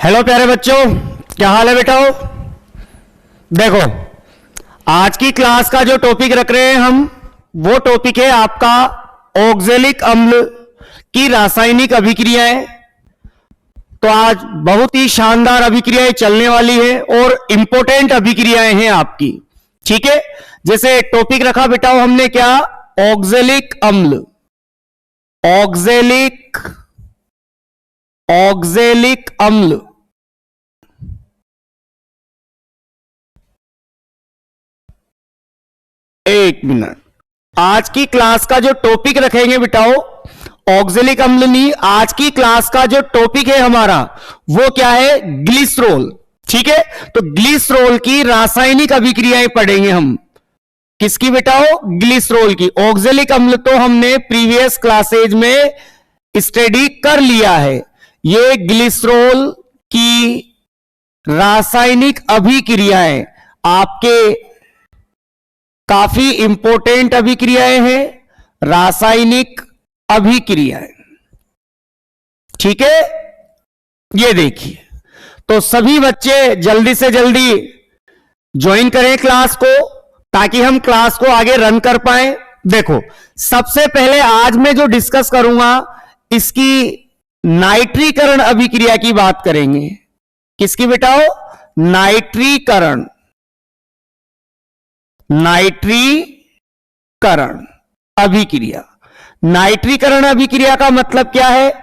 Hello प्यारे बच्चों, क्या हाल है बेटाओ। देखो, आज की क्लास का जो टॉपिक रख रहे हैं हम, वो टॉपिक है आपका ऑक्जेलिक अम्ल की रासायनिक अभिक्रियाएं। तो आज बहुत ही शानदार अभिक्रियाएं चलने वाली है और इंपॉर्टेंट अभिक्रियाएं हैं आपकी। ठीक है, जैसे टॉपिक रखा बेटाओ हमने क्या, ऑक्जेलिक अम्ल। ऑक्जेलिक अम्ल। एक मिनट, आज की क्लास का जो टॉपिक रखेंगे बेटाओ, ऑक्जेलिक अम्ल नहीं, आज की क्लास का जो टॉपिक है हमारा वो क्या है, ग्लिसरॉल। ठीक है, तो ग्लिसरॉल की रासायनिक अभिक्रियाएं पढ़ेंगे हम। किसकी बेटाओ, ग्लिसरॉल की। ऑक्जेलिक अम्ल तो हमने प्रीवियस क्लासेज में स्टडी कर लिया है। ये ग्लिसरॉल की रासायनिक अभिक्रियाएं आपके काफी इंपॉर्टेंट अभिक्रियाएं हैं, रासायनिक अभिक्रियाएं। ठीक है, ये देखिए, तो सभी बच्चे जल्दी से जल्दी ज्वाइन करें क्लास को, ताकि हम क्लास को आगे रन कर पाए। देखो, सबसे पहले आज मैं जो डिस्कस करूंगा, इसकी नाइट्रीकरण अभिक्रिया की बात करेंगे। किसकी बेटाओ, नाइट्रीकरण अभिक्रिया। नाइट्रीकरण अभिक्रिया का मतलब क्या है,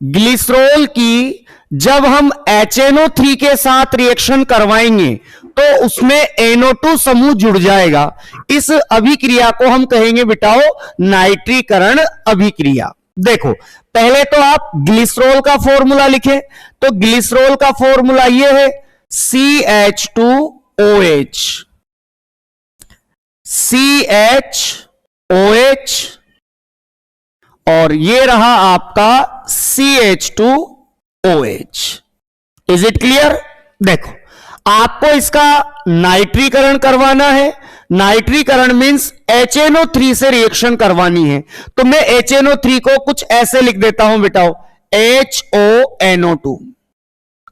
ग्लिसरॉल की जब हम HNO3 के साथ रिएक्शन करवाएंगे तो उसमें NO2 समूह जुड़ जाएगा। इस अभिक्रिया को हम कहेंगे बेटाओ नाइट्रीकरण अभिक्रिया। देखो, पहले तो आप ग्लिसरॉल का फॉर्मूला लिखें, तो ग्लिसरॉल का फॉर्मूला यह है CH2OH। CHOH और ये रहा आपका CH2OH। Is it clear. देखो, आपको इसका नाइट्रीकरण करवाना है। नाइट्रीकरण मींस HNO3 से रिएक्शन करवानी है। तो मैं HNO3 को कुछ ऐसे लिख देता हूं बेटाओ, HONO2।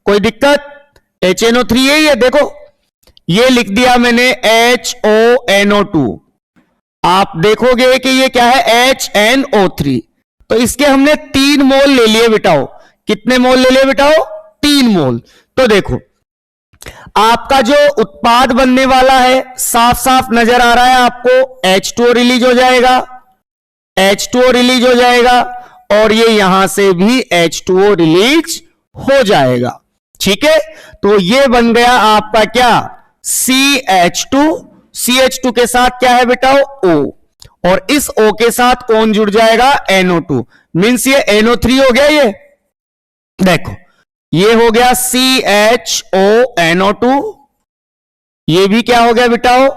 कोई दिक्कत, HNO3 यही है। देखो, ये लिख दिया मैंने HONO2। आप देखोगे कि ये क्या है, HNO3। तो इसके हमने 3 मोल ले लिए बेटाओ। कितने मोल ले लिए बेटाओ, 3 मोल। तो देखो, आपका जो उत्पाद बनने वाला है साफ साफ नजर आ रहा है आपको, H2O रिलीज हो जाएगा, H2O रिलीज हो जाएगा, और ये यहां से भी H2O रिलीज हो जाएगा। ठीक है, तो ये बन गया आपका क्या, CH2। CH2 के साथ क्या है बेटाओ, O, और इस O के साथ कौन जुड़ जाएगा, NO2। मींस ये NO3 हो गया। ये देखो, ये हो गया CHONO2, ये भी क्या हो गया बेटाओ,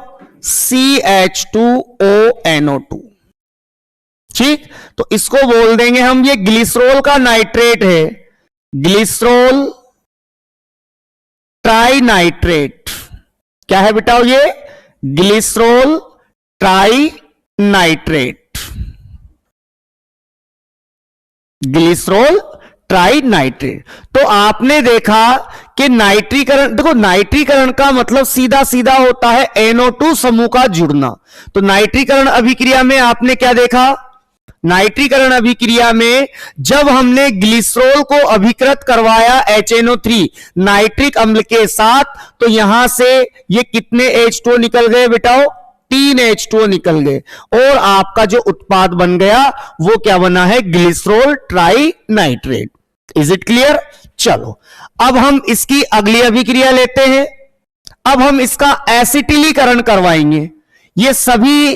CH2ONO2। ठीक, तो इसको बोल देंगे हम, ये ग्लिसरॉल का नाइट्रेट है, ग्लिसरॉल ट्राइनाइट्रेट। क्या है बेटाओ, ये ग्लिसरॉल ट्राइनाइट्रेट। Glycerol trinitrate. तो आपने देखा कि नाइट्रीकरण, देखो नाइट्रीकरण का मतलब सीधा सीधा होता है NO2 समूह का जुड़ना। तो नाइट्रीकरण अभिक्रिया में आपने क्या देखा, नाइट्रीकरण अभिक्रिया में जब हमने ग्लिसरॉल को अभिकृत करवाया HNO3 नाइट्रिक अम्ल के साथ, तो यहां से ये कितने H2O निकल गए बेटाओ, 3 H2O निकल गए, और आपका जो उत्पाद बन गया वो क्या बना है, glycerol trinitrate. Is it clear. चलो, अब हम इसकी अगली अभिक्रिया लेते हैं। अब हम इसका एसिटिलीकरण करवाएंगे। ये सभी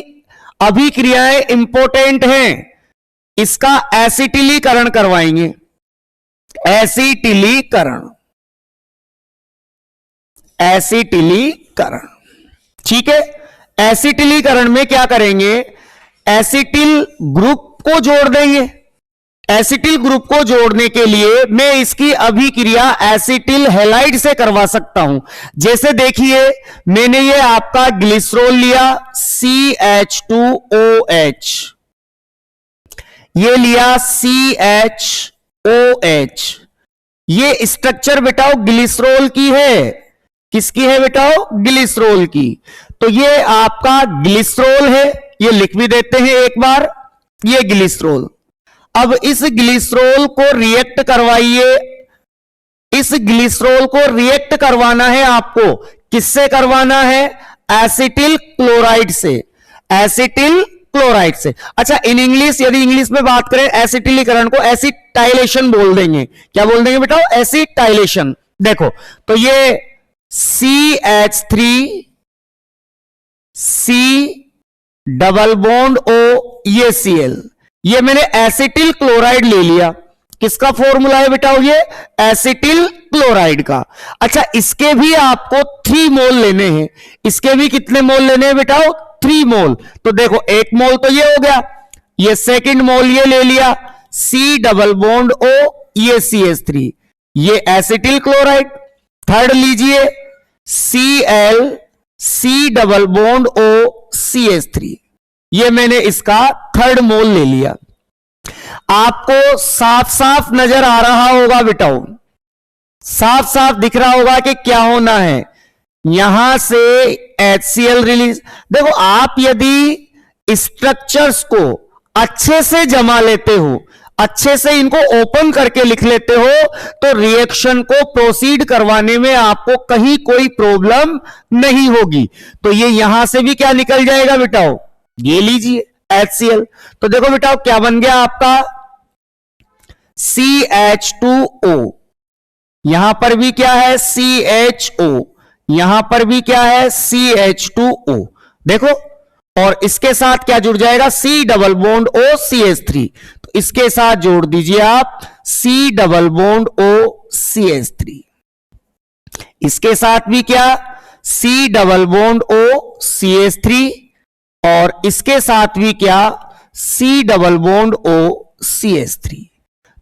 अभिक्रियाएं इंपॉर्टेंट हैं, इसका एसिटिलीकरण करवाएंगे। एसिटिलीकरण, ठीक है। एसिटिलीकरण में क्या करेंगे, एसिटिल ग्रुप को जोड़ देंगे। एसिटिल ग्रुप को जोड़ने के लिए मैं इसकी अभिक्रिया एसिटिल हैलाइड से करवा सकता हूं। जैसे देखिए, मैंने ये आपका ग्लिसरॉल लिया CH2OH, ये लिया CHOH, ये स्ट्रक्चर बेटाओ ग्लिसरॉल की है। किसकी है बेटाओ? ग्लिसरॉल की। तो ये आपका ग्लिसरॉल है, ये लिख भी देते हैं एक बार, ये ग्लिसरॉल। अब इस ग्लिसरॉल को रिएक्ट करवाइए, इस ग्लिसरॉल को रिएक्ट करवाना है आपको। किससे करवाना है? एसिटिल क्लोराइड से, एसिटिल क्लोराइड से। अच्छा, इन इंग्लिश, यदि इंग्लिश में बात करें एसिटिलीकरण को एसिटाइलेशन बोल देंगे। क्या बोल देंगे बेटा? एसिटाइलेशन। देखो तो ये CH3 C double bond O, ये Cl, ये मैंने एसिटिल क्लोराइड ले लिया। किसका फॉर्मूला है बेटा? ये एसिटिल क्लोराइड का। अच्छा, इसके भी आपको 3 मोल लेने हैं। इसके भी कितने मोल लेने हैं बेटा? 3 मोल। तो देखो, 1 मोल तो ये हो गया, ये सेकंड मोल ये ले लिया, C डबल बॉन्ड O, ये CH3, ये एसिटिल क्लोराइड। थर्ड लीजिए, Cl C double bond O, CH3, ये मैंने इसका थर्ड मोल ले लिया। आपको साफ साफ नजर आ रहा होगा बेटाओ, साफ साफ दिख रहा होगा कि क्या होना है। यहां से HCl रिलीज। देखो, आप यदि स्ट्रक्चर्स को अच्छे से जमा लेते हो, अच्छे से इनको ओपन करके लिख लेते हो, तो रिएक्शन को प्रोसीड करवाने में आपको कहीं कोई प्रॉब्लम नहीं होगी। तो ये यहां से भी क्या निकल जाएगा बेटाओ? ये लीजिए HCl। तो देखो बेटाओ, क्या बन गया आपका? CH2O। यहां पर भी क्या है? CHO। यहां पर भी क्या है? CH2O। देखो, और इसके साथ क्या जुड़ जाएगा? C double bond O, CH3। तो इसके साथ जोड़ दीजिए आप C double bond O, CH3। इसके साथ भी क्या? C double bond O, CH3। और इसके साथ भी क्या? C double bond O, CH3।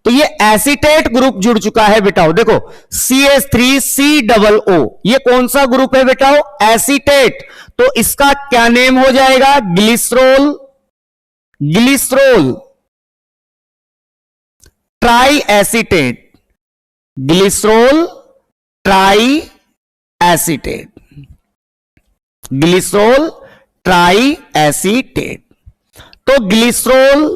तो ये एसीटेट ग्रुप जुड़ चुका है बेटाओ। देखो, CH3 C डबल O, ये कौन सा ग्रुप है बेटाओ? एसीटेट। तो इसका क्या नेम हो जाएगा? Glycerol, glycerol try acetate, glycerol try acetate, glycerol try acetate. तो ग्लिसरॉल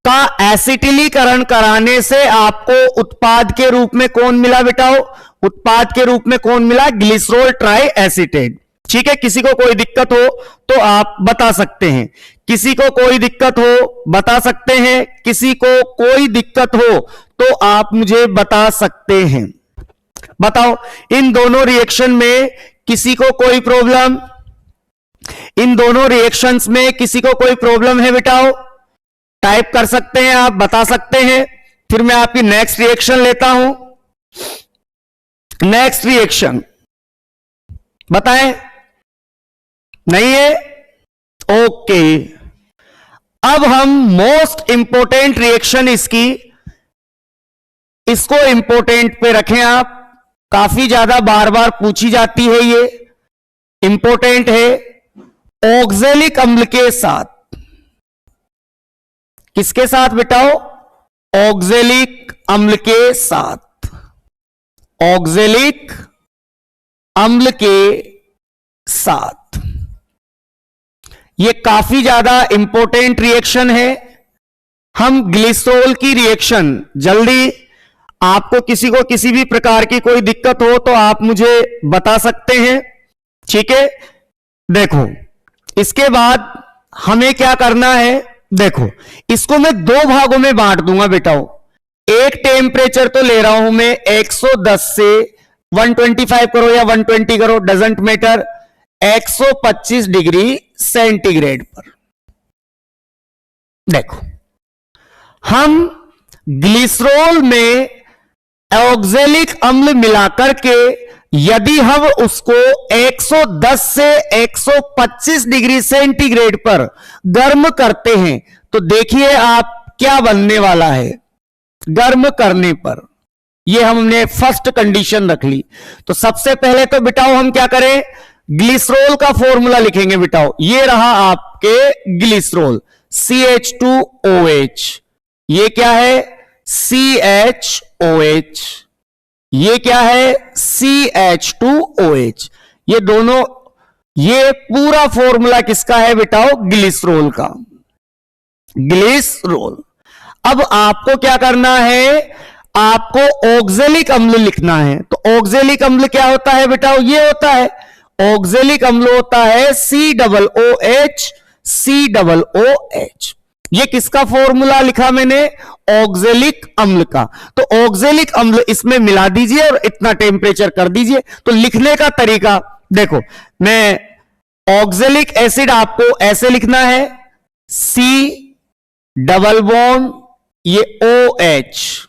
का एसिटिलीकरण कराने से आपको उत्पाद के रूप में कौन मिला बेटाओ? उत्पाद के रूप में कौन मिला? Glycerol try acetate. ठीक है, किसी को कोई दिक्कत हो तो आप बता सकते हैं, किसी को कोई दिक्कत हो बता सकते हैं, किसी को कोई दिक्कत हो तो आप मुझे बता सकते हैं। बताओ, इन दोनों रिएक्शन में किसी को कोई प्रॉब्लम? इन दोनों रिएक्शंस में किसी को कोई प्रॉब्लम है बेटाओ? टाइप कर सकते हैं, आप बता सकते हैं। फिर मैं आपकी नेक्स्ट रिएक्शन लेता हूं। नेक्स्ट रिएक्शन बताएं, नहीं है? ओके, अब हम मोस्ट इंपोर्टेंट रिएक्शन इसको इंपोर्टेंट पे रखें आप। काफी ज्यादा बार बार पूछी जाती है, ये इंपोर्टेंट है। ऑक्जेलिक अम्ल के साथ। किसके साथ बेटाओ? ऑक्जेलिक अम्ल के साथ, ऑक्जेलिक अम्ल के साथ। यह काफी ज्यादा इंपॉर्टेंट रिएक्शन है। हम ग्लिसरॉल की रिएक्शन जल्दी, आपको किसी को किसी भी प्रकार की कोई दिक्कत हो तो आप मुझे बता सकते हैं। ठीक है, देखो इसके बाद हमें क्या करना है? देखो, इसको मैं 2 भागों में बांट दूंगा बेटाओ। एक टेम्परेचर तो ले रहा हूं मैं 110 से 125 करो या 120 करो, डजंट मैटर, 125 डिग्री सेंटीग्रेड पर। देखो, हम ग्लिसरॉल में ऑक्जेलिक अम्ल मिलाकर के यदि हम उसको 110 से 125 डिग्री सेंटीग्रेड पर गर्म करते हैं तो देखिए आप क्या बनने वाला है गर्म करने पर। यह हमने फर्स्ट कंडीशन रख ली। तो सबसे पहले तो बिटाओ हम क्या करें? ग्लिसरॉल का फॉर्मूला लिखेंगे बिटाओ। ये रहा आपके ग्लिसरॉल, CH2OH। ये क्या है? CHOH। ये क्या है, CH2OH। ये दोनों, ये पूरा फॉर्मूला किसका है बेटाओ, ग्लिसरॉल का, ग्लिसरॉल। अब आपको क्या करना है, आपको ऑक्जेलिक अम्ल लिखना है। तो ऑक्जेलिक अम्ल क्या होता है बेटाओ, ये होता है, ऑक्जेलिक अम्ल होता है COOH, COOH। ये किसका फॉर्मूला लिखा मैंने, ऑक्जेलिक अम्ल का। तो ऑक्जेलिक अम्ल इसमें मिला दीजिए और इतना टेम्परेचर कर दीजिए। तो लिखने का तरीका देखो, मैं ऑक्जेलिक एसिड आपको ऐसे लिखना है, C डबल बॉन्ड ये OH,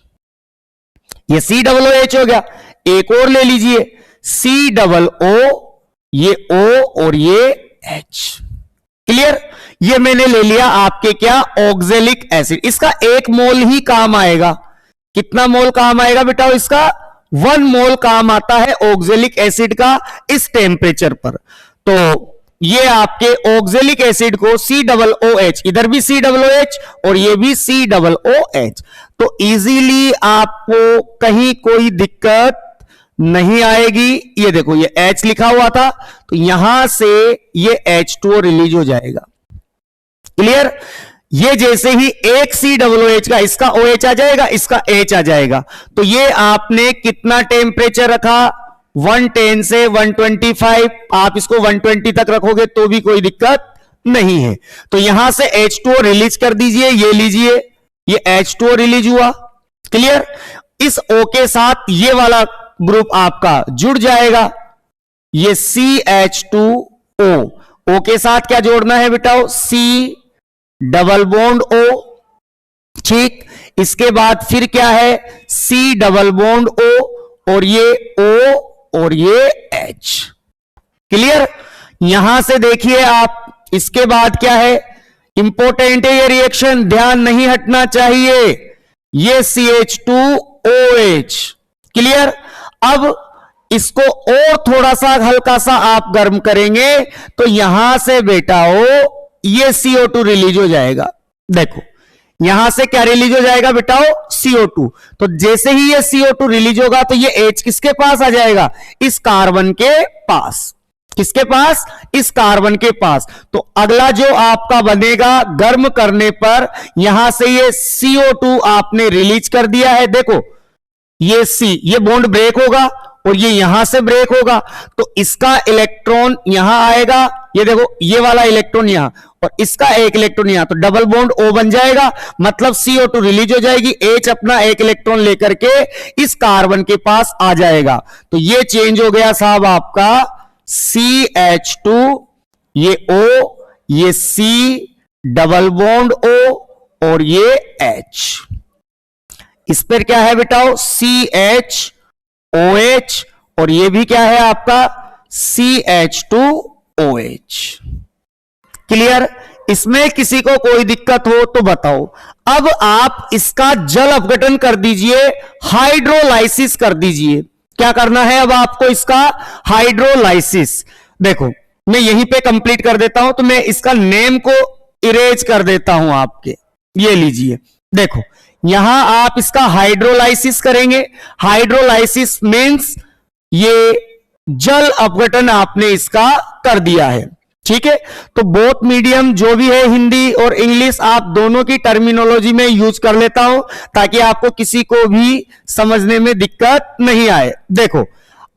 ये COOH हो गया। एक और ले लीजिए, COO, ये O और ये H। क्लियर, ये मैंने ले लिया आपके क्या, ऑक्जेलिक एसिड। इसका 1 मोल ही काम आएगा। कितना मोल काम आएगा बेटा, इसका 1 मोल काम आता है ऑक्जेलिक एसिड का इस टेम्परेचर पर। तो ये आपके ऑक्जेलिक एसिड को COOH, इधर भी COOH और ये भी COOH। तो इजीली आपको कहीं कोई दिक्कत नहीं आएगी। ये देखो, ये H लिखा हुआ था, तो यहां से ये H2O रिलीज हो जाएगा। क्लियर, ये जैसे ही एक COOH का, इसका OH आ जाएगा, इसका H आ जाएगा। तो ये आपने कितना टेम्परेचर रखा, 110 से 125। आप इसको 120 तक रखोगे तो भी कोई दिक्कत नहीं है। तो यहां से H2O रिलीज कर दीजिए, ये लीजिए, ये H2O रिलीज हुआ। क्लियर, इस O के साथ ये वाला ग्रुप आपका जुड़ जाएगा, ये CH2O। O के साथ क्या जोड़ना है बेटाओ, C डबल बॉन्ड O। ठीक, इसके बाद फिर क्या है, C डबल बॉन्ड O और ये O और ये H। क्लियर, यहां से देखिए आप, इसके बाद क्या है, इंपॉर्टेंट है ये रिएक्शन, ध्यान नहीं हटना चाहिए, ये CH2OH। क्लियर, अब इसको और थोड़ा सा हल्का सा आप गर्म करेंगे तो यहां से बेटाओ ये CO2 रिलीज हो जाएगा। देखो, यहां से क्या रिलीज हो जाएगा बेटाओ, CO2। तो जैसे ही ये CO2 रिलीज होगा तो ये H किसके पास आ जाएगा, इस कार्बन के पास। किसके पास, इस कार्बन के पास। तो अगला जो आपका बनेगा, गर्म करने पर यहां से ये CO2 आपने रिलीज कर दिया है। देखो, ये C, ये बॉन्ड ब्रेक होगा और ये यहां से ब्रेक होगा, तो इसका इलेक्ट्रॉन यहां आएगा, ये देखो, ये वाला इलेक्ट्रॉन यहां और इसका एक इलेक्ट्रॉन यहां, तो डबल बॉन्ड O बन जाएगा, मतलब CO2 रिलीज हो जाएगी, H अपना एक इलेक्ट्रॉन लेकर के इस कार्बन के पास आ जाएगा। तो ये चेंज हो गया साहब आपका CH2, ये O, ये C डबल बॉन्ड O और ये H। इस पर क्या है बेटाओ, CHOH और ये भी क्या है आपका CH2OH। क्लियर, इसमें किसी को कोई दिक्कत हो तो बताओ। अब आप इसका जल अपघटन कर दीजिए, हाइड्रोलाइसिस कर दीजिए। क्या करना है अब आपको, इसका हाइड्रोलाइसिस। देखो, मैं यहीं पे कंप्लीट कर देता हूं, तो मैं इसका नेम को इरेज कर देता हूं आपके, ये लीजिए। देखो, यहां आप इसका हाइड्रोलाइसिस करेंगे। हाइड्रोलाइसिस मींस ये जल अपघटन आपने इसका कर दिया है। ठीक है, तो बोथ मीडियम जो भी है, हिंदी और इंग्लिश, आप दोनों की टर्मिनोलॉजी में यूज कर लेता हूं ताकि आपको किसी को भी समझने में दिक्कत नहीं आए। देखो,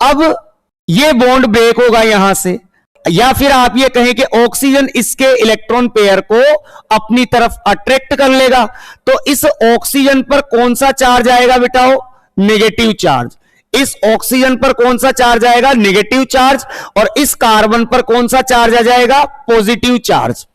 अब ये बॉन्ड ब्रेक होगा यहां से, या फिर आप ये कहें कि ऑक्सीजन इसके इलेक्ट्रॉन पेयर को अपनी तरफ अट्रैक्ट कर लेगा। तो इस ऑक्सीजन पर कौन सा चार्ज आएगा बेटाओ, नेगेटिव चार्ज। इस ऑक्सीजन पर कौन सा चार्ज आएगा, नेगेटिव चार्ज, और इस कार्बन पर कौन सा चार्ज आ जाएगा, पॉजिटिव चार्ज।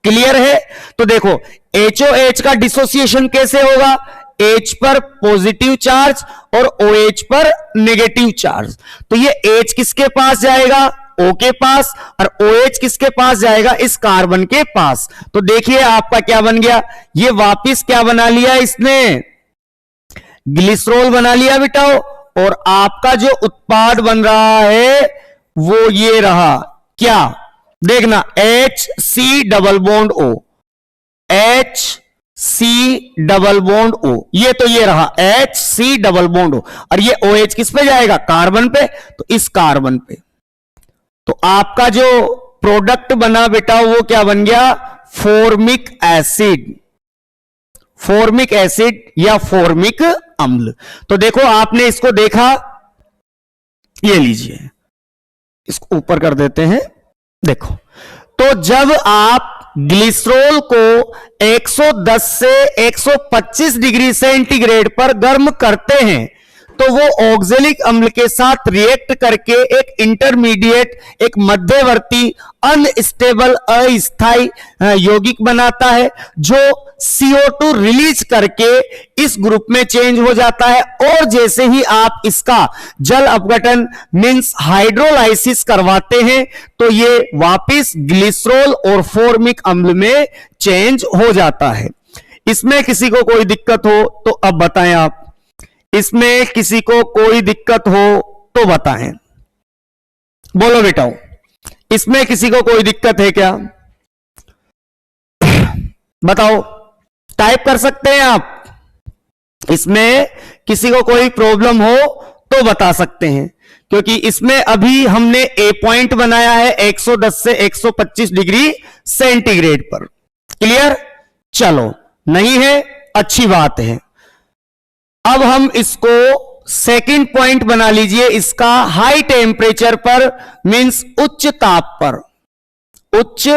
क्लियर है, तो देखो HOH का डिसोसिएशन कैसे होगा, H पर पॉजिटिव चार्ज और OH पर नेगेटिव चार्ज। तो ये H किसके पास जाएगा, O के पास, और OH किसके पास जाएगा, इस कार्बन के पास। तो देखिए आपका क्या बन गया, ये वापिस क्या बना लिया इसने, ग्लिसरॉल बना लिया बेटाओ। और आपका जो उत्पाद बन रहा है वो ये रहा, क्या देखना, HC double bond O, C double bond O, ये तो ये रहा HC डबल बॉन्ड O, और ये OH किस पे जाएगा? कार्बन पे, तो इस कार्बन पे। तो आपका जो प्रोडक्ट बना बेटा वो क्या बन गया? फॉर्मिक एसिड, फॉर्मिक एसिड या फॉर्मिक अम्ल। तो देखो आपने इसको देखा, ये लीजिए, इसको ऊपर कर देते हैं। देखो, तो जब आप ग्लिसरॉल को 110 से 125 डिग्री सेंटीग्रेड पर गर्म करते हैं तो वो ऑक्जेलिक अम्ल के साथ रिएक्ट करके एक इंटरमीडिएट, एक मध्यवर्ती अनस्टेबल अस्थाई यौगिक बनाता है जो CO2 रिलीज करके इस ग्रुप में चेंज हो जाता है। और जैसे ही आप इसका जल अपघटन मींस हाइड्रोलाइसिस करवाते हैं तो ये वापिस ग्लिसरॉल और फॉर्मिक अम्ल में चेंज हो जाता है। इसमें किसी को कोई दिक्कत हो तो अब बताएं आप, इसमें किसी को कोई दिक्कत हो तो बताएं, बोलो बेटाओ, इसमें किसी को कोई दिक्कत है क्या? बताओ, टाइप कर सकते हैं आप। इसमें किसी को कोई प्रॉब्लम हो तो बता सकते हैं, क्योंकि इसमें अभी हमने ए पॉइंट बनाया है 110 से 125 डिग्री सेंटीग्रेड पर। क्लियर? चलो, नहीं है, अच्छी बात है। अब हम इसको सेकंड पॉइंट बना लीजिए, इसका हाई टेम्परेचर पर मींस उच्च ताप पर, उच्च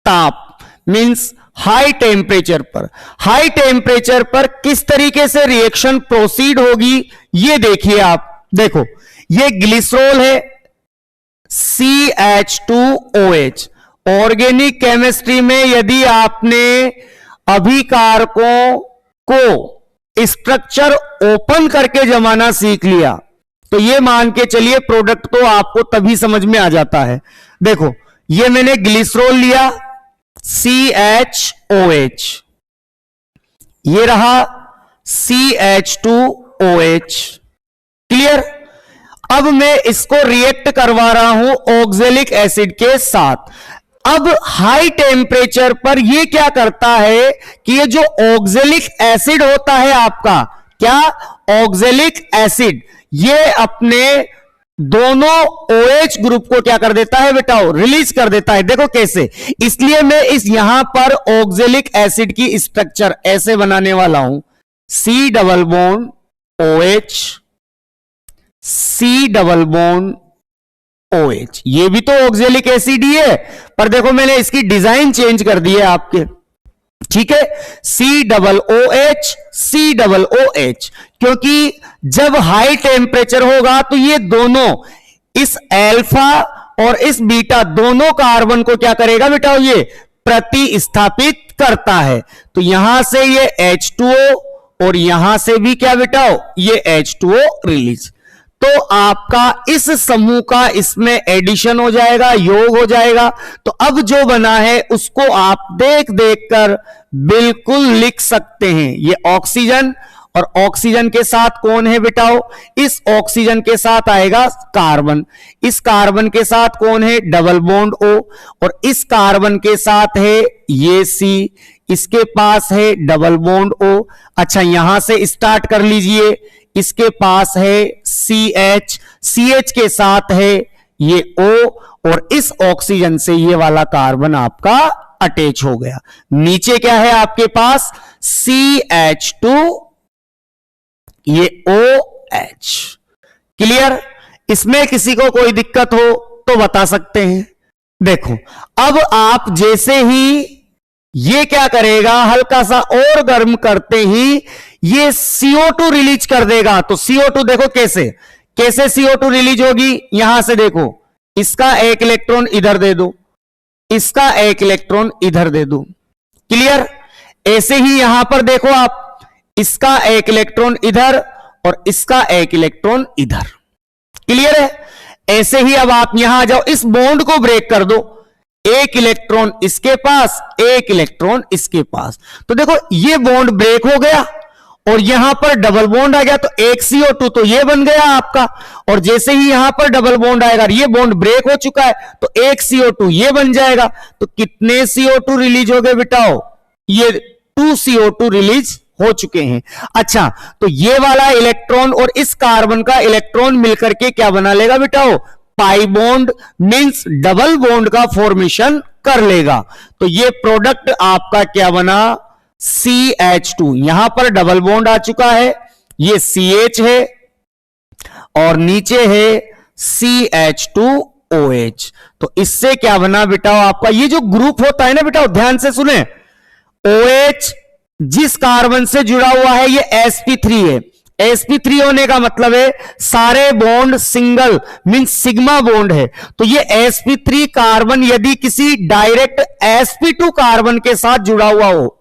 ताप मींस हाई टेम्परेचर पर। हाई टेम्परेचर पर किस तरीके से रिएक्शन प्रोसीड होगी ये देखिए आप। देखो, ये ग्लिसरॉल है CH2OH। ऑर्गेनिक केमिस्ट्री में यदि आपने अभिकारकों को स्ट्रक्चर ओपन करके जमाना सीख लिया तो ये मान के चलिए प्रोडक्ट तो आपको तभी समझ में आ जाता है। देखो, ये मैंने ग्लिसरॉल लिया CHOH, ये रहा CH2OH। क्लियर? अब मैं इसको रिएक्ट करवा रहा हूं ऑक्जेलिक एसिड के साथ। अब हाई टेम्परेचर पर ये क्या करता है कि ये जो ऑक्जेलिक एसिड होता है आपका, क्या ऑक्जेलिक एसिड, ये अपने दोनों OH ग्रुप को क्या कर देता है बेटा? रिलीज कर देता है। देखो कैसे, इसलिए मैं इस यहां पर ऑक्जेलिक एसिड की स्ट्रक्चर ऐसे बनाने वाला हूं, C double bond OH, C double bond OH। ये भी तो ऑक्जेलिक एसिड ही है, पर देखो मैंने इसकी डिजाइन चेंज कर दी है आपके। ठीक है, C double OH, C double OH, क्योंकि जब हाई टेम्परेचर होगा तो ये दोनों, इस अल्फा और इस बीटा दोनों कार्बन को क्या करेगा बेटा? ये प्रतिस्थापित करता है। तो यहां से ये H2O और यहां से भी क्या बेटा? ये H2O रिलीज। तो आपका इस समूह का इसमें एडिशन हो जाएगा, योग हो जाएगा। तो अब जो बना है उसको आप देख देख कर बिल्कुल लिख सकते हैं। ये ऑक्सीजन, और ऑक्सीजन के साथ कौन है बेटाओ? इस ऑक्सीजन के साथ आएगा कार्बन, इस कार्बन के साथ कौन है? डबल बॉन्ड O, और इस कार्बन के साथ है ये C, इसके पास है डबल बॉन्ड O। अच्छा, यहां से स्टार्ट कर लीजिए, इसके पास है CH, CH के साथ है ये O, और इस ऑक्सीजन से ये वाला कार्बन आपका अटैच हो गया। नीचे क्या है आपके पास? CH2, ये OH। क्लियर? इसमें किसी को कोई दिक्कत हो तो बता सकते हैं। देखो, अब आप जैसे ही ये क्या करेगा, हल्का सा और गर्म करते ही ये CO2 रिलीज कर देगा। तो CO2 देखो कैसे कैसे CO2 रिलीज होगी, यहां से देखो, इसका एक इलेक्ट्रॉन इधर दे दो, इसका एक इलेक्ट्रॉन इधर दे दो। क्लियर? ऐसे ही यहां पर देखो आप, इसका एक इलेक्ट्रॉन इधर और इसका एक इलेक्ट्रॉन इधर। क्लियर है? ऐसे ही अब आप यहां आ जाओ, इस बॉन्ड को ब्रेक कर दो, एक इलेक्ट्रॉन इसके पास, एक इलेक्ट्रॉन इसके पास। तो देखो ये बॉन्ड ब्रेक हो गया और यहां पर डबल बॉन्ड आ गया, तो एक CO2 तो ये बन गया आपका, और जैसे ही यहां पर डबल बॉन्ड आएगा, ये बॉन्ड ब्रेक हो चुका है, तो एक CO2 ये बन जाएगा। तो कितने CO2 रिलीज हो गए बेटाओ? ये 2CO2 रिलीज हो चुके हैं। अच्छा, तो ये वाला इलेक्ट्रॉन और इस कार्बन का इलेक्ट्रॉन मिलकर के क्या बना लेगा बेटाओ, pi bond, means double bond का फॉर्मेशन कर लेगा। तो ये प्रोडक्ट आपका क्या बना, CH2। यहां पर डबल बॉन्ड आ चुका है, ये CH है और नीचे है CH2OH। तो इससे क्या बना बेटा आपका, ये जो ग्रुप होता है ना बेटा, ध्यान से सुने, OH जिस कार्बन से जुड़ा हुआ है ये sp3 है। sp3 होने का मतलब है सारे bond single, mean sigma bond है। तो ये sp3 कार्बन यदि किसी डायरेक्ट sp2 कार्बन के साथ जुड़ा हुआ हो,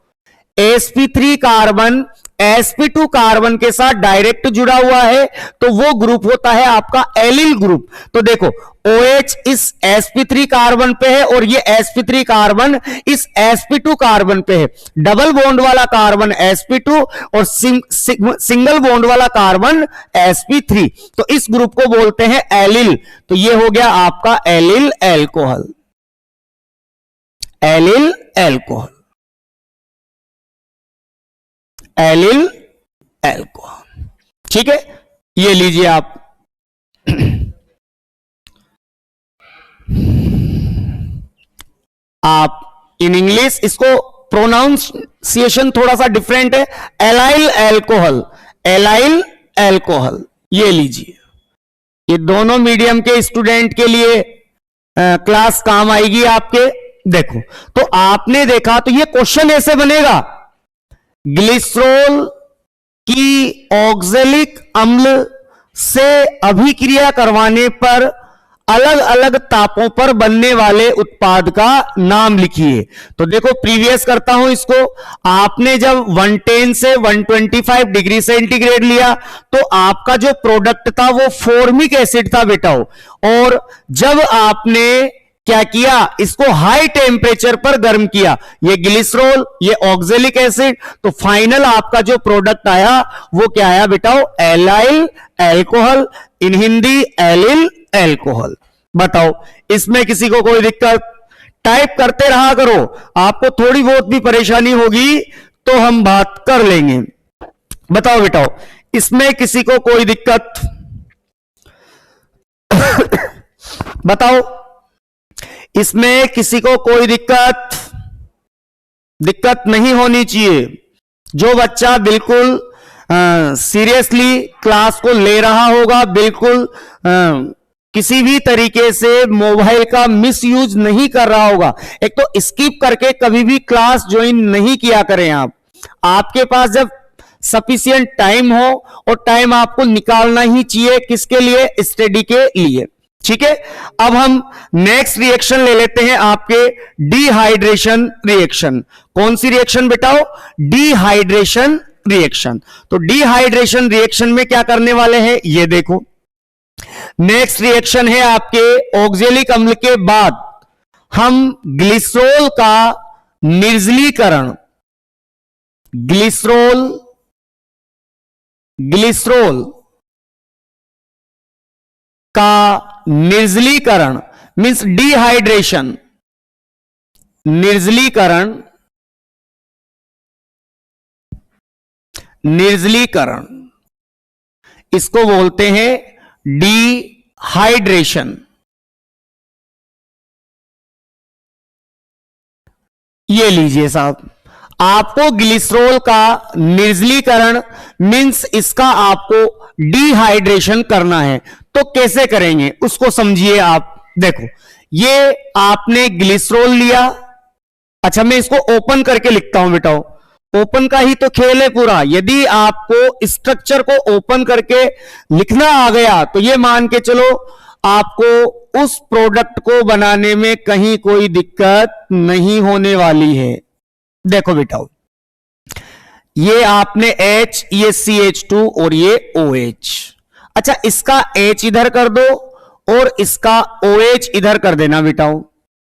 sp3 कार्बन sp2 कार्बन के साथ डायरेक्ट जुड़ा हुआ है, तो वो ग्रुप होता है आपका एलिल ग्रुप। तो देखो OH इस sp3 कार्बन पे है और ये sp3 कार्बन इस sp2 कार्बन पे है। डबल बॉन्ड वाला कार्बन sp2 और सिंगल बॉन्ड वाला कार्बन sp3। तो इस ग्रुप को बोलते हैं एलिल। तो ये हो गया आपका allyl alcohol, allyl alcohol, allyl alcohol. ठीक है, ये लीजिए आप। आप इन इंग्लिश इसको प्रोनाउंसिएशन थोड़ा सा डिफरेंट है, एलाइल एल्कोहल, एलाइल एल्कोहल। ये लीजिए, ये दोनों मीडियम के स्टूडेंट के लिए क्लास काम आएगी आपके। देखो, तो आपने देखा, तो ये क्वेश्चन ऐसे बनेगा, ग्लिसरॉल की ऑक्जेलिक अम्ल से अभिक्रिया करवाने पर अलग अलग तापों पर बनने वाले उत्पाद का नाम लिखिए। तो देखो, प्रीवियस करता हूं इसको। आपने जब 110 से 125 डिग्री सेंटीग्रेड लिया तो आपका जो प्रोडक्ट था वो फॉर्मिक एसिड था बेटा। और जब आपने क्या किया, इसको हाई टेम्परेचर पर गर्म किया, ये ग्लिसरॉल, ये ऑक्जेलिक एसिड, तो फाइनल आपका जो प्रोडक्ट आया वो क्या आया बेटा, एलाइल एल्कोहल, इन हिंदी एलिल एल्कोहल। बताओ, इसमें किसी को कोई दिक्कत? टाइप करते रहा करो, आपको थोड़ी बहुत भी परेशानी होगी तो हम बात कर लेंगे। बताओ बेटा, इसमें किसी को कोई दिक्कत? बताओ, इसमें किसी को कोई दिक्कत? दिक्कत नहीं होनी चाहिए। जो बच्चा बिल्कुल सीरियसली क्लास को ले रहा होगा, बिल्कुल किसी भी तरीके से मोबाइल का मिसयूज नहीं कर रहा होगा। एक तो स्किप करके कभी भी क्लास ज्वाइन नहीं किया करें आप। आपके पास जब सफिशिएंट टाइम हो, और टाइम आपको निकालना ही चाहिए, किसके लिए? स्टडी के लिए। ठीक है, अब हम नेक्स्ट रिएक्शन ले लेते हैं आपके डिहाइड्रेशन रिएक्शन। कौन सी रिएक्शन बेटाओ? Dehydration reaction. तो डिहाइड्रेशन रिएक्शन में क्या करने वाले हैं, ये देखो। नेक्स्ट रिएक्शन है आपके ऑक्जेलिक अम्ल के बाद हम ग्लिसरॉल का निर्जलीकरण, ग्लिसरॉल का निर्जलीकरण मींस डिहाइड्रेशन, निर्जलीकरण इसको बोलते हैं डिहाइड्रेशन। ये लीजिए साहब, आपको ग्लिसरॉल का निर्जलीकरण मींस इसका आपको डिहाइड्रेशन करना है। तो कैसे करेंगे उसको समझिए आप। देखो, ये आपने ग्लिसरॉल लिया। अच्छा, मैं इसको ओपन करके लिखता हूं बेटा, ओपन का ही तो खेल है पूरा। यदि आपको स्ट्रक्चर को ओपन करके लिखना आ गया तो ये मान के चलो आपको उस प्रोडक्ट को बनाने में कहीं कोई दिक्कत नहीं होने वाली है। देखो बेटा, ये आपने H, ये CH2 और ये OH। अच्छा, इसका H इधर कर दो और इसका OH इधर कर देना बेटा।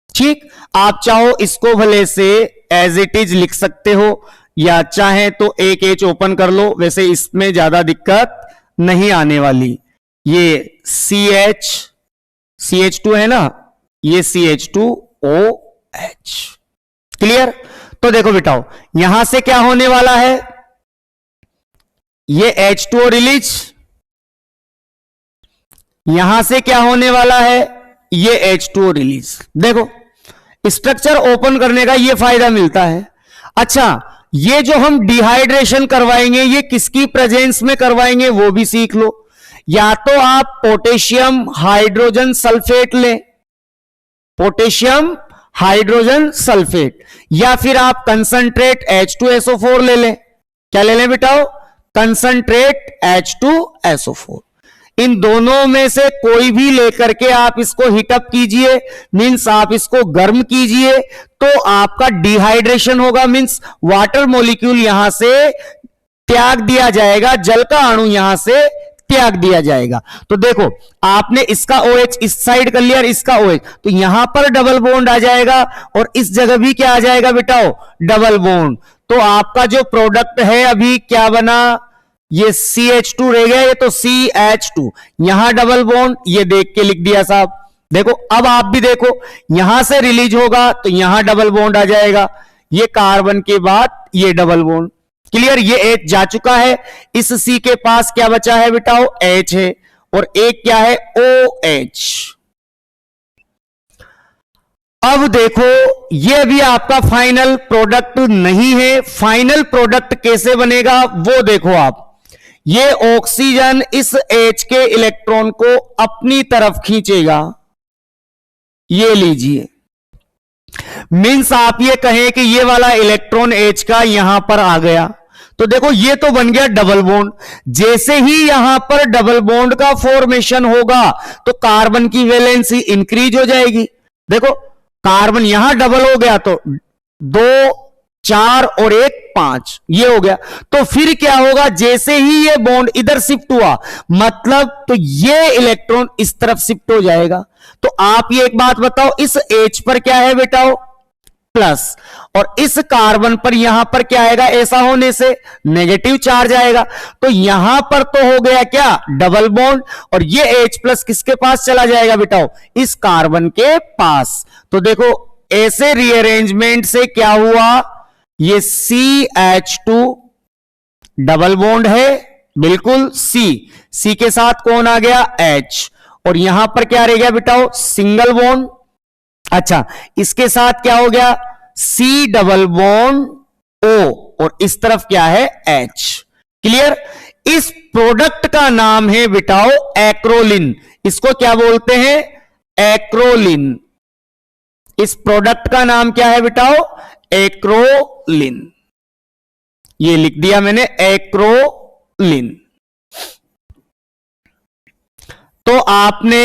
ठीक, आप चाहो इसको भले से एज इट इज लिख सकते हो, या चाहे तो एक H ओपन कर लो, वैसे इसमें ज्यादा दिक्कत नहीं आने वाली। ये CH2 है ना, ये CH2OH। क्लियर? तो देखो बेटाओ, यहां से क्या होने वाला है, ये H2O रिलीज, यहां से क्या होने वाला है, ये H2O रिलीज। देखो स्ट्रक्चर ओपन करने का ये फायदा मिलता है। अच्छा, ये जो हम डिहाइड्रेशन करवाएंगे ये किसकी प्रेजेंस में करवाएंगे वो भी सीख लो। या तो आप पोटेशियम हाइड्रोजन सल्फेट लें, पोटेशियम हाइड्रोजन सल्फेट, या फिर आप कंसंट्रेट H2SO4 ले लें। क्या ले लें बेटाओ, कंसंट्रेट H2SO4। इन दोनों में से कोई भी लेकर के आप इसको हीटअप कीजिए, मींस आप इसको गर्म कीजिए, तो आपका डिहाइड्रेशन होगा, मींस वाटर मॉलिक्यूल यहां से त्याग दिया जाएगा, जल का अणु यहां से त्याग दिया जाएगा। तो देखो आपने इसका OH इस साइड कर लिया और इसका OH, तो यहां पर डबल बॉन्ड आ जाएगा और इस जगह भी क्या आ जाएगा बेटाओ, डबल बॉन्ड। तो आपका जो प्रोडक्ट है अभी क्या बना, ये CH2 रह गया, ये तो CH2, यहां डबल बॉन्ड, ये देख के लिख दिया साहब। देखो अब आप भी देखो, यहां से रिलीज होगा तो यहां डबल बॉन्ड आ जाएगा, ये कार्बन के बाद ये डबल बॉन्ड। क्लियर, ये H जा चुका है, इस C के पास क्या बचा है बेटाओ, H है, और एक क्या है, OH। अब देखो ये भी आपका फाइनल प्रोडक्ट नहीं है। फाइनल प्रोडक्ट कैसे बनेगा वो देखो आप, ये ऑक्सीजन इस H के इलेक्ट्रॉन को अपनी तरफ खींचेगा, ये लीजिए, मींस आप ये कहें कि ये वाला इलेक्ट्रॉन H का यहां पर आ गया, तो देखो ये तो बन गया डबल बॉन्ड। जैसे ही यहां पर डबल बॉन्ड का फॉर्मेशन होगा तो कार्बन की वैलेंसी इंक्रीज हो जाएगी। देखो कार्बन यहां डबल हो गया तो 2 4 और 1 5, ये हो गया। तो फिर क्या होगा, जैसे ही ये बॉन्ड इधर शिफ्ट हुआ, मतलब तो ये इलेक्ट्रॉन इस तरफ शिफ्ट हो जाएगा। तो आप ये एक बात बताओ, इस H पर क्या है बेटाओ, प्लस, और इस कार्बन पर यहां पर क्या आएगा, ऐसा होने से नेगेटिव चार्ज आएगा। तो यहां पर तो हो गया क्या, डबल बॉन्ड, और ये H प्लस किसके पास चला जाएगा बेटाओ, इस कार्बन के पास। तो देखो ऐसे रीअरेंजमेंट से क्या हुआ, ये CH2 डबल बॉन्ड है, बिल्कुल C के साथ कौन आ गया, H, और यहां पर क्या रह गया बेटाओ, सिंगल बॉन्ड। अच्छा, इसके साथ क्या हो गया, C डबल बॉन्ड O, और इस तरफ क्या है, H। क्लियर, इस प्रोडक्ट का नाम है बेटाओ एक्रोलिन। इसको क्या बोलते हैं, एक्रोलिन। इस प्रोडक्ट का नाम क्या है बेटाओ, एक्रोलिन। ये लिख दिया मैंने, एक्रोलिन। तो आपने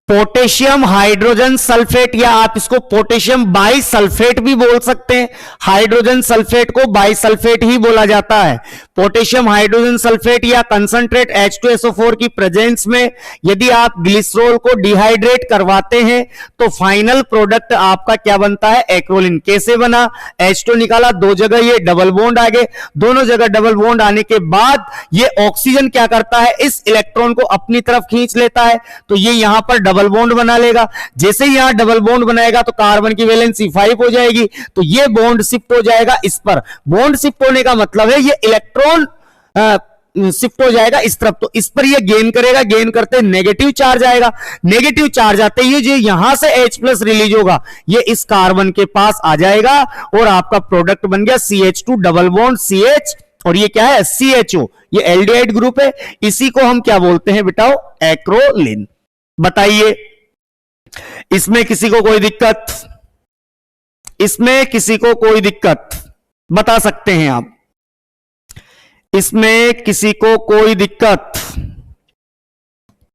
पोटेशियम हाइड्रोजन सल्फेट, या आप इसको पोटेशियम बाइसल्फेट भी बोल सकते हैं, हाइड्रोजन सल्फेट को बाइसल्फेट ही बोला जाता है। पोटेशियम हाइड्रोजन सल्फेट या कंसंट्रेट H2SO4 की प्रेजेंस में यदि आप ग्लिसरॉल को डिहाइड्रेट करवाते हैं तो फाइनल प्रोडक्ट आपका क्या बनता है, एक्रोलिन। कैसे बना, H2 निकाला, दो जगह ये डबल बॉन्ड आ गए, दोनों जगह डबल बॉन्ड आने के बाद ये ऑक्सीजन क्या करता है, इस इलेक्ट्रॉन को अपनी तरफ खींच लेता है, तो ये यहां पर डबल बॉन्ड बना लेगा। जैसे ही यहां डबल बॉन्ड बनाएगा तो कार्बन की वैलेंसी 5 हो जाएगी, तो ये बॉन्ड शिफ्ट हो जाएगा इस पर। बॉन्ड शिफ्ट होने का मतलब है ये इलेक्ट्रॉन शिफ्ट हो जाएगा इस तरफ, तो इस पर ये गेन करेगा, गेन करते नेगेटिव चार्ज आएगा, नेगेटिव चार्ज आते ही जो यहां से H प्लस रिलीज होगा ये इस कार्बन के पास आ जाएगा, और आपका प्रोडक्ट बन गया CH2 डबल बॉन्ड CH, और ये क्या है, CHO। ये एल्डिहाइड ग्रुप है, इसी को हम क्या बोलते हैं बेटाओ, एक्रोलिन। बताइए इसमें किसी को कोई दिक्कत, इसमें किसी को कोई दिक्कत बता सकते हैं आप, इसमें किसी को कोई दिक्कत,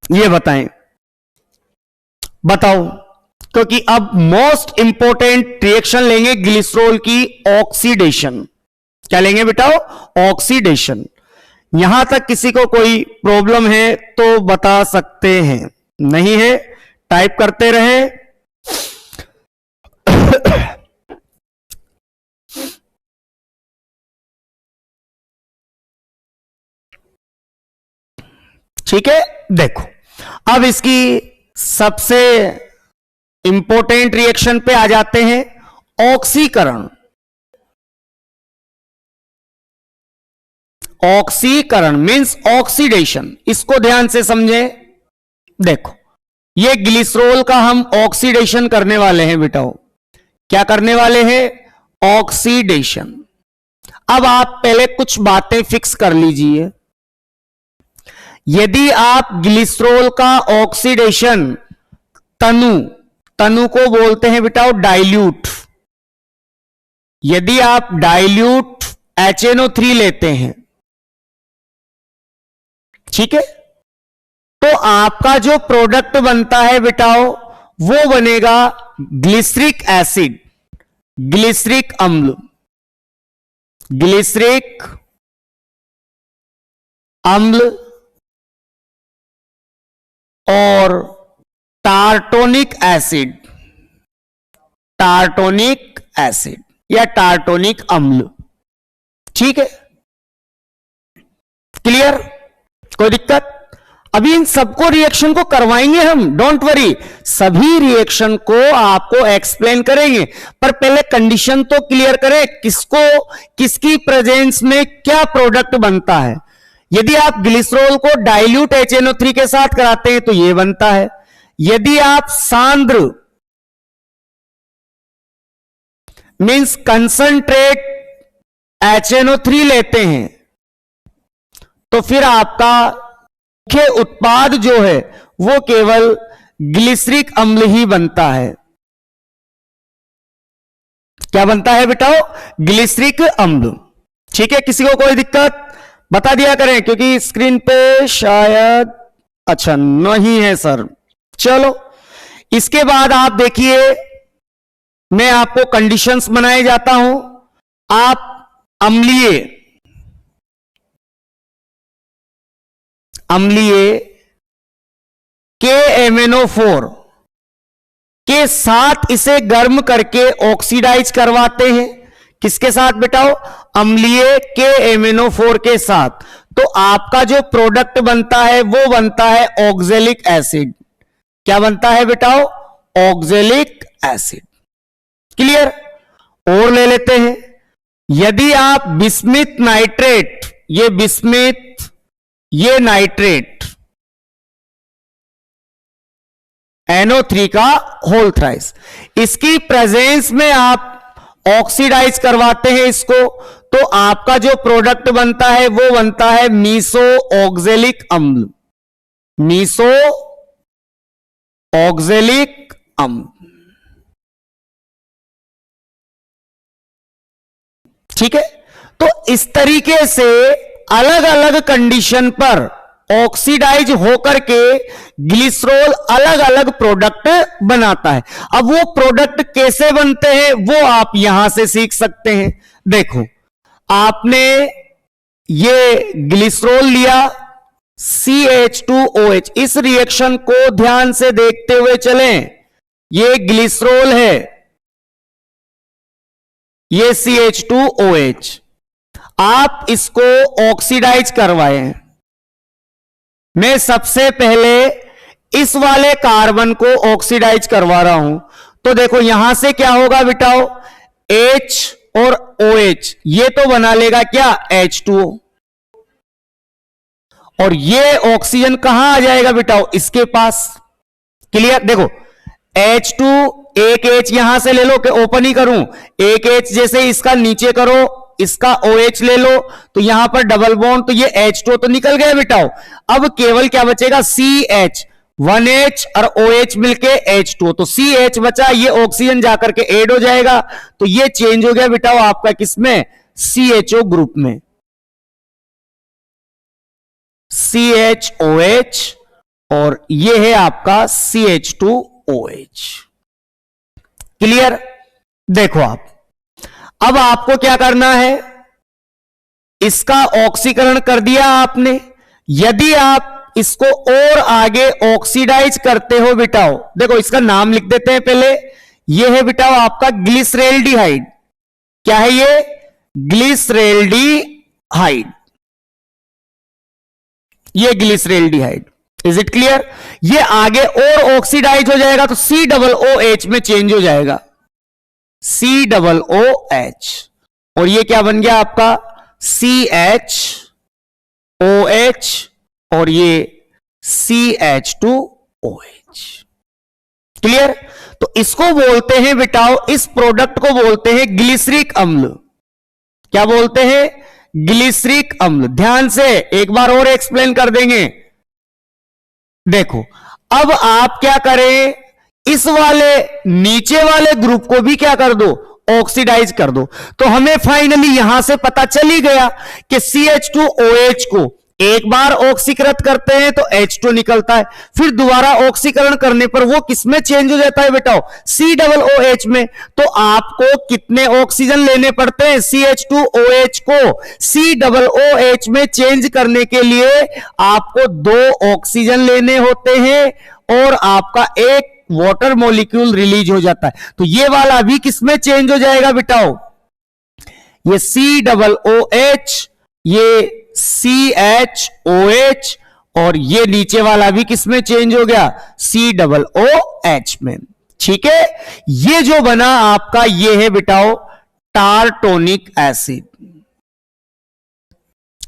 ये बताएं, बताओ। क्योंकि अब मोस्ट इंपॉर्टेंट रिएक्शन लेंगे ग्लिसरॉल की, ऑक्सीडेशन। क्या लेंगे बेटाओ, ऑक्सीडेशन। यहां तक किसी को कोई प्रॉब्लम है तो बता सकते हैं, नहीं है टाइप करते रहे। ठीक है, देखो अब इसकी सबसे इंपॉर्टेंट रिएक्शन पे आ जाते हैं, ऑक्सीकरण। ऑक्सीकरण मींस ऑक्सीडेशन, इसको ध्यान से समझे। देखो ये ग्लिसरॉल का हम ऑक्सीडेशन करने वाले हैं बेटाओ, क्या करने वाले हैं? ऑक्सीडेशन। अब आप पहले कुछ बातें फिक्स कर लीजिए। यदि आप ग्लिसरॉल का ऑक्सीडेशन तनु को बोलते हैं बेटाओ डाइल्यूट, यदि आप डाइल्यूट HNO3 लेते हैं, ठीक है, तो आपका जो प्रोडक्ट बनता है बेटाओ वो बनेगा ग्लिसरिक एसिड, ग्लिसरिक अम्ल, ग्लिसरिक अम्ल और टार्टोनिक एसिड, टार्टोनिक एसिड या टार्टोनिक अम्ल। ठीक है, क्लियर? कोई दिक्कत? अभी इन सबको रिएक्शन को करवाएंगे हम, डोंट वरी, सभी रिएक्शन को आपको एक्सप्लेन करेंगे, पर पहले कंडीशन तो क्लियर करें, किसको किसकी प्रेजेंस में क्या प्रोडक्ट बनता है। यदि आप ग्लिसरॉल को डाइल्यूट HNO3 के साथ कराते हैं तो यह बनता है। यदि आप सांद्र मींस कंसंट्रेट HNO3 लेते हैं तो फिर आपका मुख्य उत्पाद जो है वो केवल ग्लिसरिक अम्ल ही बनता है। क्या बनता है बेटाओ? ग्लिसरिक अम्ल। ठीक है, किसी को कोई दिक्कत? बता दिया करें, क्योंकि स्क्रीन पे शायद अच्छा नहीं है सर। चलो इसके बाद आप देखिए, मैं आपको कंडीशंस बनाए जाता हूं। आप अम्लीय KMnO4 के साथ इसे गर्म करके ऑक्सीडाइज करवाते हैं। किसके साथ बेटाओ? अम्लीय KMnO4 के साथ। तो आपका जो प्रोडक्ट बनता है वो बनता है ऑक्जेलिक एसिड। क्या बनता है बेटाओ? Oxalic acid. क्लियर? और ले लेते हैं, यदि आप बिस्मिथ नाइट्रेट, ये बिस्मिथ, ये नाइट्रेट NO3 का होल थ्राइस, इसकी प्रेजेंस में आप ऑक्सीडाइज करवाते हैं इसको, तो आपका जो प्रोडक्ट बनता है वो बनता है मीसो ऑक्जेलिक अम्ल, मीसो ऑक्जेलिक अम्ल। ठीक है, तो इस तरीके से अलग अलग कंडीशन पर ऑक्सीडाइज होकर के ग्लिसरॉल अलग अलग प्रोडक्ट बनाता है। अब वो प्रोडक्ट कैसे बनते हैं वो आप यहां से सीख सकते हैं। देखो, आपने ये ग्लिसरॉल लिया CH2OH, इस रिएक्शन को ध्यान से देखते हुए चलें। ये ग्लिसरॉल है, ये CH2OH, आप इसको ऑक्सीडाइज करवाए हैं। मैं सबसे पहले इस वाले कार्बन को ऑक्सीडाइज करवा रहा हूं, तो देखो यहां से क्या होगा बेटाओ? H और OH, ये तो बना लेगा क्या? H2O। और ये ऑक्सीजन कहां आ जाएगा बेटाओ? इसके पास। क्लियर? देखो H2, एक H यहां से ले लो, कि ओपन ही करूं, एक H जैसे इसका नीचे करो, इसका OH ले लो, तो यहां पर डबल बॉन्ड, तो ये H2 तो निकल गया बेटाओ। अब केवल क्या बचेगा? CH, 1H और OH मिलके H2, तो CH बचा, ये ऑक्सीजन जाकर के ऐड हो जाएगा, तो ये चेंज हो गया बेटाओ आपका किसमें? CHO ग्रुप में, CHOH, और ये है आपका CH2OH। क्लियर? देखो आप, अब आपको क्या करना है? इसका ऑक्सीकरण कर दिया आपने। यदि आप इसको और आगे ऑक्सीडाइज करते हो बेटाओ, देखो इसका नाम लिख देते हैं पहले। ये है बेटाओ आपका ग्लिसरेल्डिहाइड। क्या है ये? ग्लिसरेल्डिहाइड, ये ग्लिसरेल्डिहाइड। Is it clear? ये आगे और ऑक्सीडाइज हो जाएगा तो COOH में चेंज हो जाएगा, COOH, और ये क्या बन गया आपका? CH OH और ये CH2OH। क्लियर? तो इसको बोलते हैं बेटाओ, इस प्रोडक्ट को बोलते हैं ग्लिसरिक अम्ल। क्या बोलते हैं? ग्लिसरिक अम्ल। ध्यान से एक बार और एक्सप्लेन कर देंगे। देखो, अब आप क्या करें, इस वाले नीचे वाले ग्रुप को भी क्या कर दो, ऑक्सीडाइज कर दो। तो हमें फाइनली यहां से पता चल ही गया कि CH2OH को एक बार ऑक्सीकृत करते हैं तो H2 निकलता है, फिर दोबारा ऑक्सीकरण करने पर वो किसमें चेंज हो जाता है बेटाओ, COOH में। तो आपको कितने ऑक्सीजन लेने पड़ते हैं, CH2OH को COOH में चेंज करने के लिए आपको 2 ऑक्सीजन लेने होते हैं और आपका एक वाटर मॉलिक्यूल रिलीज हो जाता है। तो ये वाला भी किसमें चेंज हो जाएगा बेटाओ, ये COOH, ये CHOH और ये नीचे वाला भी किसमें चेंज हो गया, COOH में। ठीक है, ये जो बना आपका ये है बेटाओ टार्टोनिक एसिड।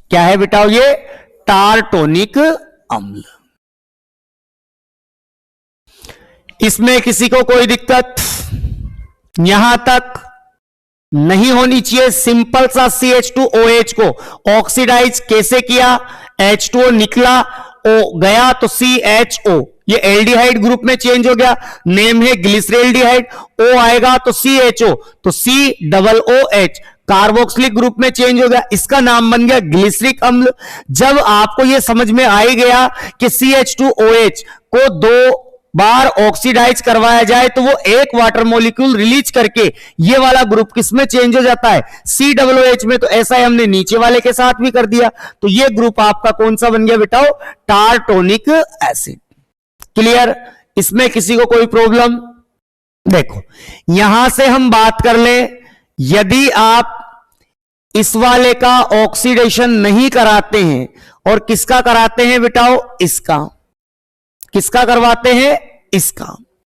क्या है बेटाओ, ये टार्टोनिक अम्ल। इसमें किसी को कोई दिक्कत यहां तक नहीं होनी चाहिए। सिंपल सा CH2OH को ऑक्सीडाइज कैसे किया, H2O निकला, O गया तो CHO, ये एल्डिहाइड ग्रुप में चेंज हो गया, नेम है ग्लिसरेल्डिहाइड। O आएगा तो CHO, तो COOH कार्बोक्सिलिक ग्रुप में चेंज हो गया, इसका नाम बन गया ग्लिसरिक अम्ल। जब आपको यह समझ में आ ही गया कि CH2OH को 2 बार ऑक्सीडाइज करवाया जाए तो वो एक वाटर मॉलिक्यूल रिलीज करके ये वाला ग्रुप किसमें चेंज हो जाता है, COOH में। तो ऐसा ही हमने नीचे वाले के साथ भी कर दिया, तो ये ग्रुप आपका कौन सा बन गया बेटाओ, टार्टोनिक एसिड। क्लियर? इसमें किसी को कोई प्रॉब्लम? देखो, यहां से हम बात कर लें, यदि आप इस वाले का ऑक्सीडेशन नहीं कराते हैं और किसका कराते हैं बेटाओ, इसका, किसका करवाते हैं, इसका।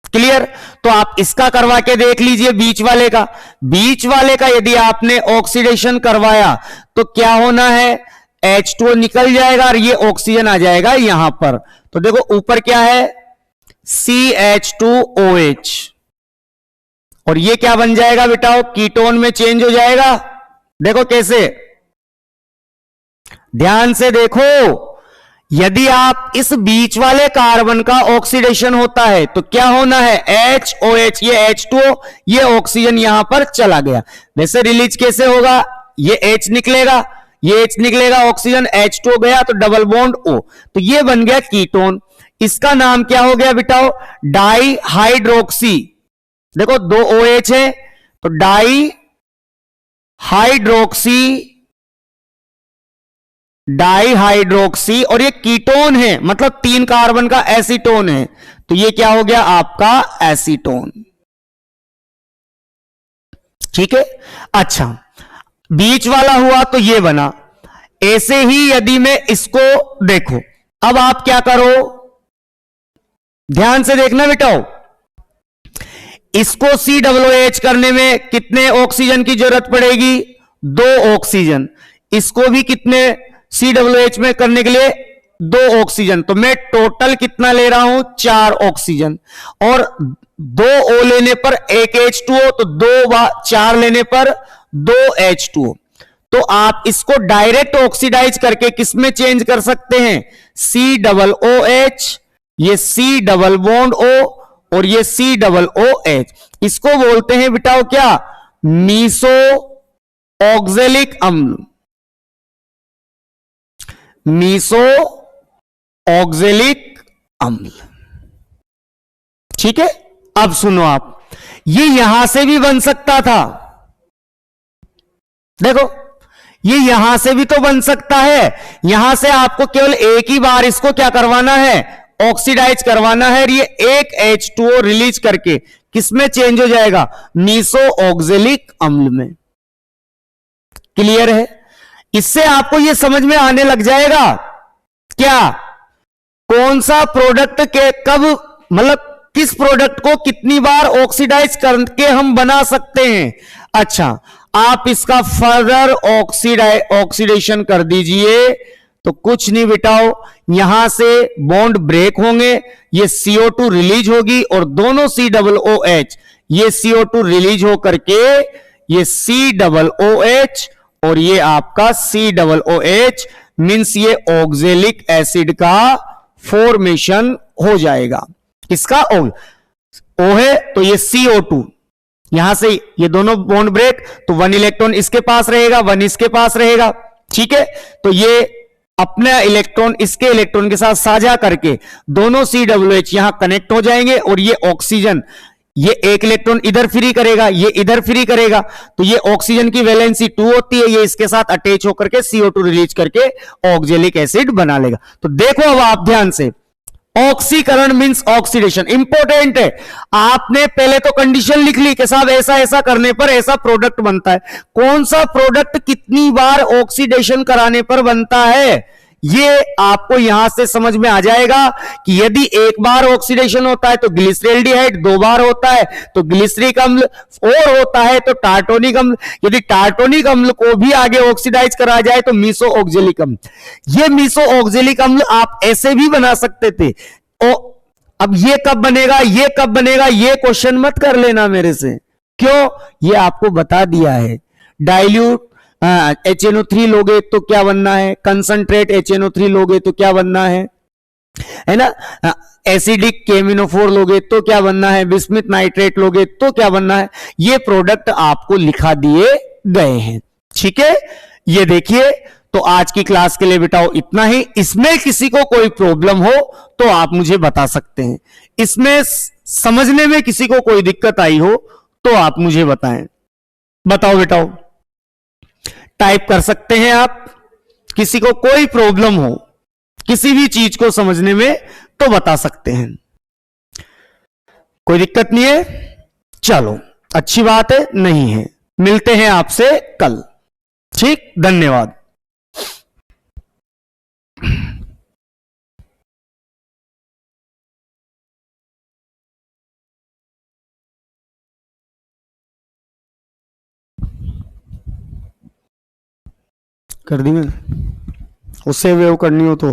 क्लियर? तो आप इसका करवा के देख लीजिए, बीच वाले का। बीच वाले का यदि आपने ऑक्सीडेशन करवाया तो क्या होना है, H2O निकल जाएगा और ये ऑक्सीजन आ जाएगा यहां पर। तो देखो ऊपर क्या है, CH2OH, और ये क्या बन जाएगा बेटाओ, कीटोन में चेंज हो जाएगा। देखो कैसे, ध्यान से देखो, यदि आप इस बीच वाले कार्बन का ऑक्सीडेशन होता है तो क्या होना है, HOH, ये H2O, ये ऑक्सीजन यहां पर चला गया। वैसे रिलीज कैसे होगा, ये H निकलेगा, ये H निकलेगा, ऑक्सीजन H2O गया तो डबल बॉन्ड O, तो ये बन गया कीटोन। इसका नाम क्या हो गया बेटाओ, डाई हाइड्रोक्सी। देखो 2 OH है तो डाई हाइड्रोक्सी, डाईहाइड्रोक्सी, और ये कीटोन है मतलब 3 कार्बन का एसीटोन है, तो ये क्या हो गया आपका एसीटोन। ठीक है, अच्छा, बीच वाला हुआ तो ये बना। ऐसे ही यदि मैं इसको देखो, अब आप क्या करो, ध्यान से देखना बेटाओ, इसको COOH करने में कितने ऑक्सीजन की जरूरत पड़ेगी, 2 ऑक्सीजन। इसको भी कितने COOH में करने के लिए 2 ऑक्सीजन। तो मैं टोटल कितना ले रहा हूं, 4 ऑक्सीजन, और 2 O लेने पर 1 H2O, तो 4 लेने पर 2 H2O। तो आप इसको डायरेक्ट ऑक्सीडाइज करके किस में चेंज कर सकते हैं, COOH, ये C डबल बॉन्ड O और ये COOH। इसको बोलते हैं बेटाओ क्या, मीसो ऑक्जेलिक अम्ल, मीसो ऑक्जेलिक अम्ल। ठीक है, अब सुनो आप, ये यहां से भी बन सकता था। देखो, ये यहां से भी तो बन सकता है। यहां से आपको केवल एक ही बार इसको क्या करवाना है, ऑक्सीडाइज करवाना है, और ये एक H2O रिलीज करके किसमें चेंज हो जाएगा, मीसो ऑक्जेलिक अम्ल में। क्लियर है? इससे आपको यह समझ में आने लग जाएगा क्या, कौन सा प्रोडक्ट के कब, मतलब किस प्रोडक्ट को कितनी बार ऑक्सीडाइज करके हम बना सकते हैं। अच्छा, आप इसका फर्दर ऑक्सीडेशन कर दीजिए तो कुछ नहीं बिटाओ, यहां से बॉन्ड ब्रेक होंगे, ये CO2 रिलीज होगी और दोनों COOH ये CO2 रिलीज हो करके ये COOH और ये आपका COOH मींस ये ऑक्जेलिक एसिड का फॉर्मेशन हो जाएगा। किसका? O है तो ये CO2, यहां से ये दोनों बॉन्ड ब्रेक, तो 1 इलेक्ट्रॉन इसके पास रहेगा, 1 इसके पास रहेगा। ठीक है, तो ये अपना इलेक्ट्रॉन इसके इलेक्ट्रॉन के साथ साझा करके दोनों COOH यहां कनेक्ट हो जाएंगे और ये ऑक्सीजन, ये एक इलेक्ट्रॉन इधर फ्री करेगा, ये इधर फ्री करेगा, तो ये ऑक्सीजन की वैलेंसी 2 होती है, ये इसके साथ अटैच होकर के CO2 रिलीज करके ऑक्जेलिक एसिड बना लेगा। तो देखो अब आप ध्यान से, ऑक्सीकरण मींस ऑक्सीडेशन, इंपॉर्टेंट है। आपने पहले तो कंडीशन लिख ली कि साहब ऐसा ऐसा करने पर ऐसा प्रोडक्ट बनता है। कौन सा प्रोडक्ट कितनी बार ऑक्सीडेशन कराने पर बनता है, ये आपको यहां से समझ में आ जाएगा कि यदि एक बार ऑक्सीडेशन होता है तो ग्लिसरॉल्डिहाइड, 2 बार होता है तो ग्लिसरिक अम्ल, और होता है तो टार्टोनिक अम्ल, यदि टार्टोनिक अम्ल को भी आगे ऑक्सीडाइज करा जाए तो मीसो ऑक्जेलिक अम्ल। ये मीसो ऑक्जेलिक अम्ल आप ऐसे भी बना सकते थे। अब ये कब बनेगा, ये कब बनेगा, ये क्वेश्चन मत कर लेना मेरे से, क्यों? ये आपको बता दिया है। डाइल्यूट HNO3 लोगे तो क्या बनना है, कंसंट्रेट HNO3 लोगे तो क्या बनना है ना, एसिडिक KMnO4 लोगे तो क्या बनना है, बिस्मिथ नाइट्रेट लोगे तो क्या बनना है, ये प्रोडक्ट आपको लिखा दिए गए हैं। ठीक है, ये देखिए, तो आज की क्लास के लिए बिटाओ इतना ही। इसमें किसी को कोई प्रॉब्लम हो तो आप मुझे बता सकते हैं, इसमें समझने में किसी को कोई दिक्कत आई हो तो आप मुझे बताएं। बताओ बेटाओ, टाइप कर सकते हैं आप। किसी को कोई प्रॉब्लम हो किसी भी चीज को समझने में तो बता सकते हैं, कोई दिक्कत नहीं है। चलो, अच्छी बात है, नहीं है। मिलते हैं आपसे कल। ठीक, धन्यवाद। कर दी मैंने, उससे वेव करनी हो तो